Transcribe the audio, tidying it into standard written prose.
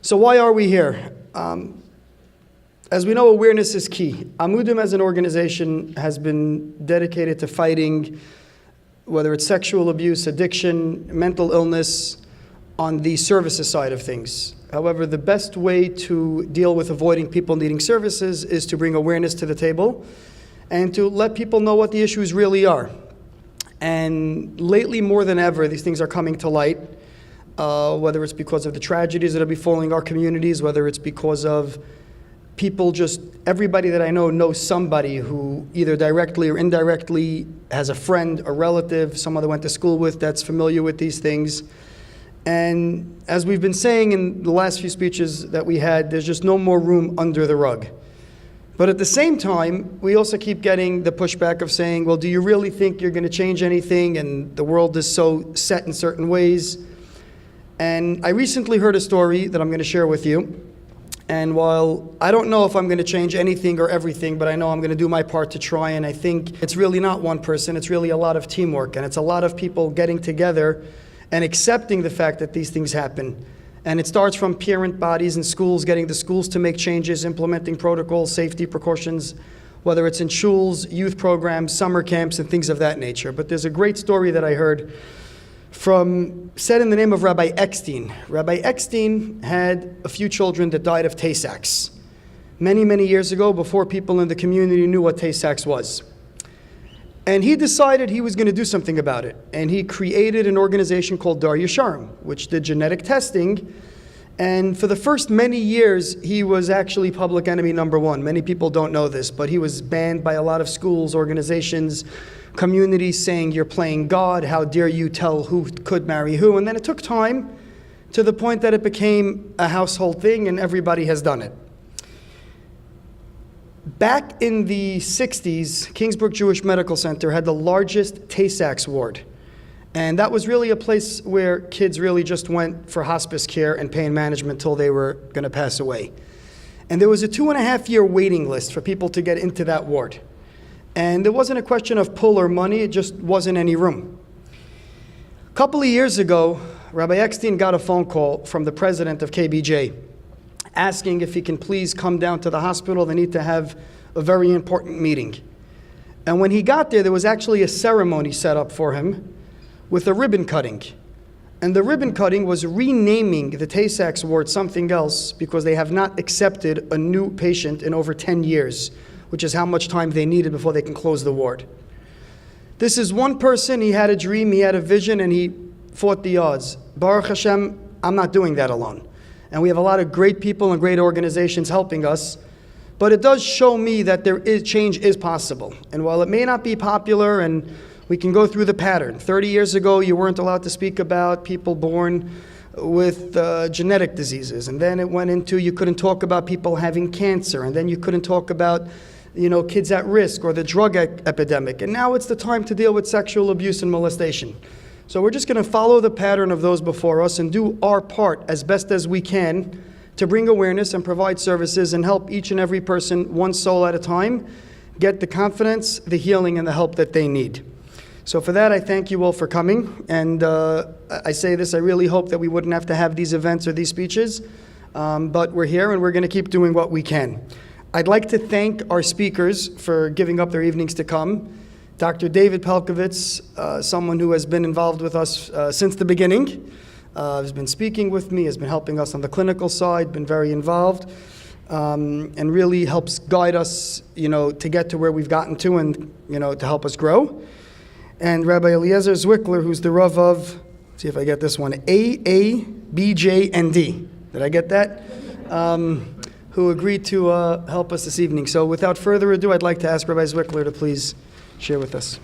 So why are we here? As we know, awareness is key. Amudim as an organization has been dedicated to fighting, whether it's sexual abuse, addiction, mental illness, on the services side of things. However, the best way to deal with avoiding people needing services is to bring awareness to the table and to let people know what the issues really are. And lately, more than ever, these things are coming to light, whether it's because of the tragedies that are befalling our communities, whether it's because of people everybody that I know knows somebody who either directly or indirectly has a friend, a relative, someone they went to school with that's familiar with these things. And as we've been saying in the last few speeches that we had, there's just no more room under the rug. But at the same time, we also keep getting the pushback of saying, well, do you really think you're going to change anything? And the world is so set in certain ways. And I recently heard a story that I'm going to share with you. And while I don't know if I'm going to change anything or everything, but I know I'm going to do my part to try, and I think it's really not one person, it's really a lot of teamwork, and it's a lot of people getting together and accepting the fact that these things happen. And it starts from parent bodies and schools, getting the schools to make changes, implementing protocols, safety precautions, whether it's in shuls, youth programs, summer camps, and things of that nature. But there's a great story that I heard said in the name of Rabbi Eckstein. Rabbi Eckstein had a few children that died of Tay-Sachs many, many years ago, before people in the community knew what Tay-Sachs was. And he decided he was going to do something about it. And he created an organization called Dar Yesharim, which did genetic testing. And for the first many years, he was actually public enemy number one. Many people don't know this, but he was banned by a lot of schools, organizations, communities saying, you're playing God, how dare you tell who could marry who? And then it took time to the point that it became a household thing and everybody has done it. Back in the 60s, Kingsbrook Jewish Medical Center had the largest Tay-Sachs ward. And that was really a place where kids really just went for hospice care and pain management till they were going to pass away. And there was a 2.5-year waiting list for people to get into that ward. And it wasn't a question of pull or money, it just wasn't any room. A couple of years ago, Rabbi Eckstein got a phone call from the president of KBJ asking if he can please come down to the hospital. They need to have a very important meeting. And when he got there was actually a ceremony set up for him with a ribbon cutting. And the ribbon cutting was renaming the Tay-Sachs ward something else because they have not accepted a new patient in over 10 years, which is how much time they needed before they can close the ward. This is one person, he had a dream, he had a vision, and he fought the odds. Baruch Hashem, I'm not doing that alone. And we have a lot of great people and great organizations helping us, but it does show me that change is possible. And while it may not be popular, and we can go through the pattern. 30 years ago, you weren't allowed to speak about people born with genetic diseases. And then it went into, you couldn't talk about people having cancer. And then you couldn't talk about, kids at risk or the drug epidemic. And now it's the time to deal with sexual abuse and molestation. So we're just going to follow the pattern of those before us and do our part as best as we can to bring awareness and provide services and help each and every person, one soul at a time, get the confidence, the healing, and the help that they need. So for that, I thank you all for coming. And I say this, I really hope that we wouldn't have to have these events or these speeches, but we're here and we're going to keep doing what we can. I'd like to thank our speakers for giving up their evenings to come. Dr. David Pelkovitz, someone who has been involved with us since the beginning, has been speaking with me, has been helping us on the clinical side, been very involved, and really helps guide us, to get to where we've gotten to and, to help us grow. And Rabbi Eliezer Zwickler, who's the Rav of, let's see if I get this one, AABJND. Did I get that? Who agreed to help us this evening. So without further ado, I'd like to ask Rabbi Zwickler to please share with us.